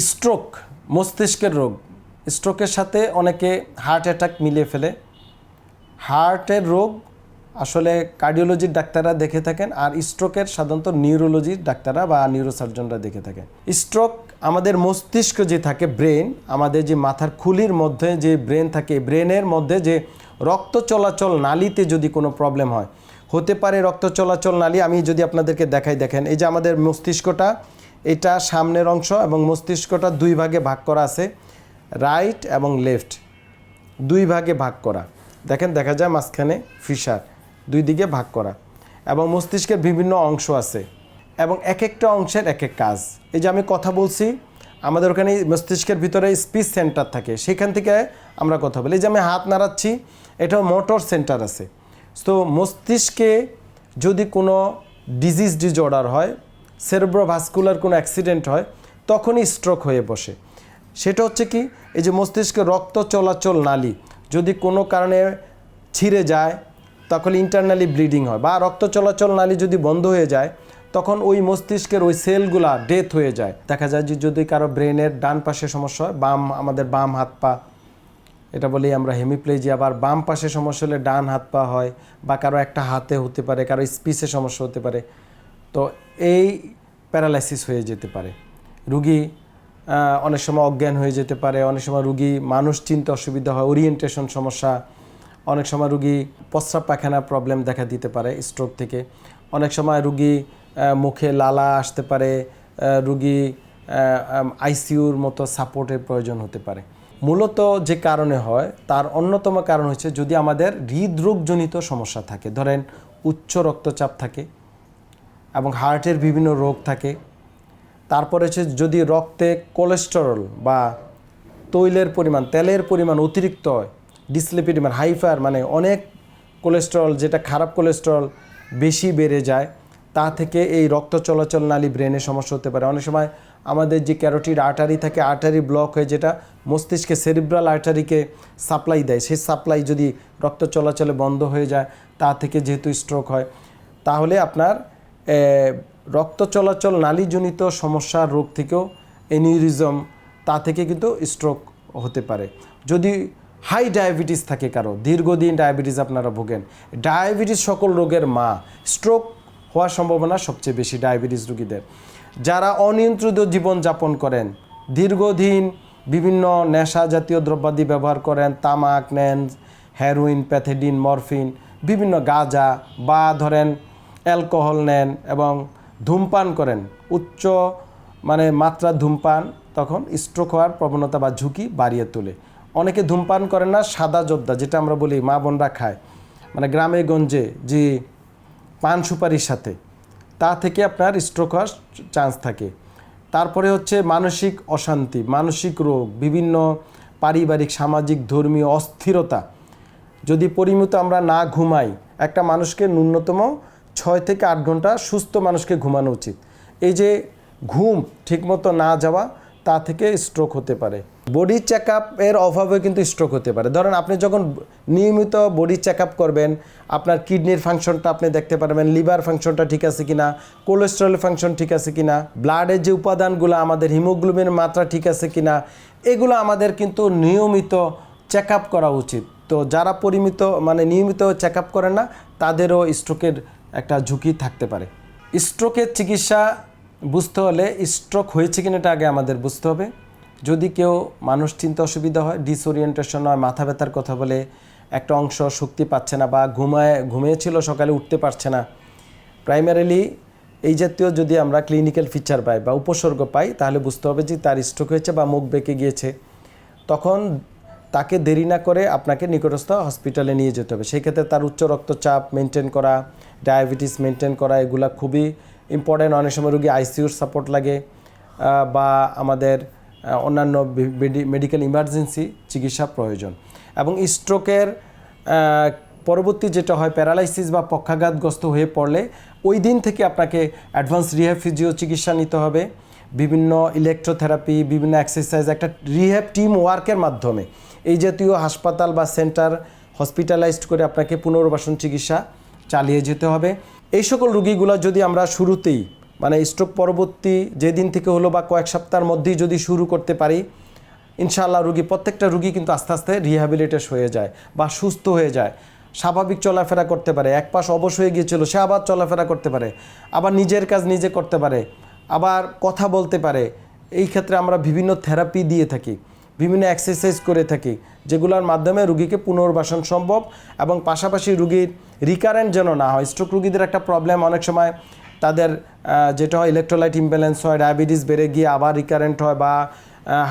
Stroke মস্তিষ্কের রোগ, স্ট্রোকের সাথে অনেকে হার্ট অ্যাটাক মিলিয়ে ফেলে। হার্টের রোগ আসলে কার্ডিওলজির ডাক্তাররা দেখে থাকেন, আর স্ট্রোকের সাধারণত নিউরোলজির ডাক্তাররা বা নিউরোসার্জনরা দেখে থাকেন। স্ট্রোক আমাদের মস্তিষ্ক যে থাকে ব্রেন, আমাদের যে মাথার খুলির মধ্যে যে ব্রেন থাকে, ব্রেনের মধ্যে যে রক্ত চলাচল নালীতে যদি কোনো প্রবলেম হয়, হতে পারে রক্ত চলাচল নালী। আমি যদি আপনাদেরকে দেখাই, দেখেন এই যে আমাদের মস্তিষ্কটা, এটা সামনের অংশ এবং মস্তিষ্কটা দুই ভাগে ভাগ করা আছে, রাইট এবং লেফট দুই ভাগে ভাগ করা। দেখেন দেখা যায় মাঝখানে ফিশার, দুই দিকে ভাগ করা, এবং মস্তিষ্কের বিভিন্ন অংশ আছে এবং এক একটা অংশের এক এক কাজ। এই যে আমি কথা বলছি, আমাদের ওখানে মস্তিষ্কের ভিতরে স্পিচ সেন্টার থাকে, সেখান থেকে আমরা কথা বলি। এই যে আমি হাত নাড়াচ্ছি, এটাও মোটর সেন্টার আছে। তো মস্তিষ্কে যদি কোনো ডিজঅর্ডার হয়, সেরেব্রোভাস্কুলার কোনো অ্যাক্সিডেন্ট হয়, তখনই স্ট্রোক হয়ে বসে। সেটা হচ্ছে কি, এই যে মস্তিষ্কে রক্ত চলাচল নালী যদি কোনো কারণে ছিঁড়ে যায়, তখন ইন্টারনালি ব্লিডিং হয়, বা রক্ত চলাচল নালী যদি বন্ধ হয়ে যায়, তখন ওই মস্তিষ্কের ওই সেলগুলা ডেথ হয়ে যায়। দেখা যায় যে যদি কারো ব্রেনের ডান পাশে সমস্যা হয়, আমাদের বাম হাত পা, এটা বলি আমরা হেমিপ্লেজিয়া, আবার বাম পাশে সমস্যা হলে ডান হাত পা হয়, বা কারো একটা হাতে হতে পারে, কারো স্পিচে সমস্যা হতে পারে। তো এই প্যারালাইসিস হয়ে যেতে পারে, রুগী অনেক সময় অজ্ঞান হয়ে যেতে পারে, অনেক সময় রুগী মানুষ চিনতে অসুবিধা হয়, ওরিয়েন্টেশন সমস্যা, অনেক সময় রুগী প্রস্রাব পায়খানা প্রবলেম দেখা দিতে পারে স্ট্রোক থেকে, অনেক সময় রুগী মুখে লালা আসতে পারে, রুগী আইসিইউর মতো সাপোর্টের প্রয়োজন হতে পারে। মূলত যে কারণে হয় তার অন্যতম কারণ হচ্ছে যদি আমাদের হৃদরোগজনিত সমস্যা থাকে, ধরেন উচ্চ রক্তচাপ থাকে এবং হার্টের বিভিন্ন রোগ থাকে। তারপরে হচ্ছে যদি রক্তে কোলেস্টেরল বা তৈলের পরিমাণ, তেলের পরিমাণ অতিরিক্ত হয়, ডিসলিপিডিমিয়া হাইফার, মানে অনেক কোলেস্টেরল, যেটা খারাপ কোলেস্টেরল বেশি বেড়ে যায়, তা থেকে এই রক্ত চলাচল নালী ব্রেনে সমস্যা হতে পারে। অনেক সময় আমাদের যে ক্যারোটিড আর্টারি থাকে, আর্টারি ব্লক হয়ে যেটা মস্তিষ্কে সেরিব্রাল আর্টারিকে সাপ্লাই দেয়, সেই সাপ্লাই যদি রক্ত চলাচলে বন্ধ হয়ে যায়, তা থেকে যেহেতু স্ট্রোক হয়, তাহলে আপনার রক্ত চলাচল নালীজনিত সমস্যা রোগ থেকেও এনিউরিজম, তা থেকে কিন্তু স্ট্রোক হতে পারে। যদি হাই ডায়াবেটিস থাকে কারো, দীর্ঘদিন ডায়াবেটিস আপনারা ভোগেন, ডায়াবেটিস সকল রোগের মা, স্ট্রোক হওয়ার সম্ভাবনা সবচেয়ে বেশি ডায়াবেটিস রোগীদের। যারা অনিয়ন্ত্রিত জীবনযাপন করেন, দীর্ঘদিন বিভিন্ন নেশা জাতীয় দ্রব্যাদি ব্যবহার করেন, তামাক নেন, হেরোইন, প্যাথেডিন, মরফিন, বিভিন্ন গাঁজা বা ধরেন অ্যালকোহল নেন এবং ধূমপান করেন, উচ্চ মাত্রা ধূমপান, তখন স্ট্রোক হওয়ার প্রবণতা বা ঝুঁকি বাড়িয়ে তোলে। অনেকে ধূমপান করেন না, সাদা জর্দা যেটা আমরা বলি মা বোনরা খায়, গ্রামে গঞ্জে যে পান সুপারির সাথে, তা থেকে আপনার স্ট্রোক হওয়ার চান্স থাকে। তারপরে হচ্ছে মানসিক অশান্তি, মানসিক রোগ, বিভিন্ন পারিবারিক, সামাজিক, ধর্মীয় অস্থিরতা। যদি পরিমিত আমরা না ঘুমাই, একটা মানুষকে ন্যূনতম 6 থেকে 8 ঘন্টা সুস্থ মানুষকে ঘুমানো উচিত। এই যে ঘুম ঠিকমতো না যাওয়া, তা থেকে স্ট্রোক হতে পারে। বডি চেক আপের অভাবে কিন্তু স্ট্রোক হতে পারে। ধরেন আপনি যখন নিয়মিত বডি চেক আপ করবেন, আপনার কিডনির ফাংশনটা আপনি দেখতে পারবেন, লিভার ফাংশনটা ঠিক আছে কিনা, কোলেস্টেরলের ফাংশন ঠিক আছে কিনা, ব্লাডের যে উপাদানগুলো আমাদের হিমোগ্লোবিনের মাত্রা ঠিক আছে কিনা, এগুলো আমাদের কিন্তু নিয়মিত চেক আপ করা উচিত। তো যারা নিয়মিত চেক আপ করেন না, তাদেরও স্ট্রোকের একটা ঝুঁকি থাকতে পারে। স্ট্রোকের চিকিৎসা বুঝতে হলে স্ট্রোক হয়েছে কিনা এটা আগে আমাদের বুঝতে হবে। যদি কেউ মানুষ চিনতে অসুবিধা হয়, ডিসওরিয়েন্টেশন হয়, মাথা ব্যথার কথা বলে, একটা অংশ শক্তি পাচ্ছে না, বা ঘুমিয়েছিল সকালে উঠতে পারছে না, প্রাইমারিলি এই জাতীয় যদি আমরা ক্লিনিক্যাল ফিচার পাই বা উপসর্গ পাই, তাহলে বুঝতে হবে যে তার স্ট্রোক হয়েছে বা মুখ বেঁকে গিয়েছে। তখন তাকে দেরি না করে আপনাকে নিকটস্থ হসপিটালে নিয়ে যেতে হবে। সেই ক্ষেত্রে তার উচ্চ রক্তচাপ মেনটেন করা, ডায়াবেটিস মেনটেন করা, এগুলা খুবই ইম্পর্টেন্ট। অনেক সময় রোগী আইসিইউর সাপোর্ট লাগে, বা আমাদের অন্যান্য মেডিকেল ইমার্জেন্সি চিকিৎসা প্রয়োজন। এবং স্ট্রোকের পরবর্তী যেটা হয়, প্যারালাইসিস বা পক্ষাঘাতগ্রস্ত হয়ে পড়লে ওই দিন থেকে আপনাকে অ্যাডভান্স রিহ্যাব ফিজিও চিকিৎসা নিতে হবে, বিভিন্ন ইলেকট্রোথেরাপি, বিভিন্ন এক্সারসাইজ, একটা রিহ্যাব টিম ওয়ার্কের মাধ্যমে এই জাতীয় হাসপাতাল বা সেন্টার হসপিটালাইজড করে আপনাকে পুনর্বাসন চিকিৎসা চালিয়ে যেতে হবে। এই সকল রোগীগুলো যদি আমরা শুরুতেই মানে স্ট্রোক পরবর্তী যেদিন থেকে হলো বা কয়েক সপ্তাহের মধ্যেই যদি শুরু করতে পারি, ইনশাআল্লাহ প্রত্যেকটা রুগী কিন্তু আস্তে আস্তে রিহ্যাবিলিটেট হয়ে যায় বা সুস্থ হয়ে যায়, স্বাভাবিক চলাফেরা করতে পারে। এক পাশ অবশ হয়ে গিয়েছিল, সে আবার চলাফেরা করতে পারে, আবার নিজের কাজ নিজে করতে পারে, আবার কথা বলতে পারে। এই ক্ষেত্রে আমরা বিভিন্ন থেরাপি দিয়ে থাকি, বিভিন্ন এক্সারসাইজ করে থাকি, যেগুলোর মাধ্যমে রুগীকে পুনর্বাসন সম্ভব এবং পাশাপাশি রুগীর রিকারেন্ট যেন না হয়। স্ট্রোক রুগীদের একটা প্রবলেম, অনেক সময় তাদের যেটা হয় ইলেকট্রোলাইট ইমব্যালেন্স হয়, ডায়াবেটিস বেড়ে গিয়ে আবার রিকারেন্ট হয়, বা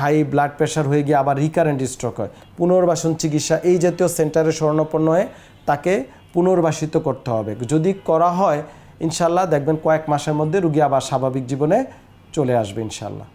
হাই ব্লাড প্রেশার হয়ে গিয়ে আবার রিকারেন্ট স্ট্রোক হয়। পুনর্বাসন চিকিৎসা এই জাতীয় সেন্টারে শরণাপন্ন হয়ে তাকে পুনর্বাসিত করতে হবে। যদি করা হয় ইনশাল্লাহ দেখবেন কয়েক মাসের মধ্যে রুগী আবার স্বাভাবিক জীবনে চলে আসবে ইনশাল্লাহ।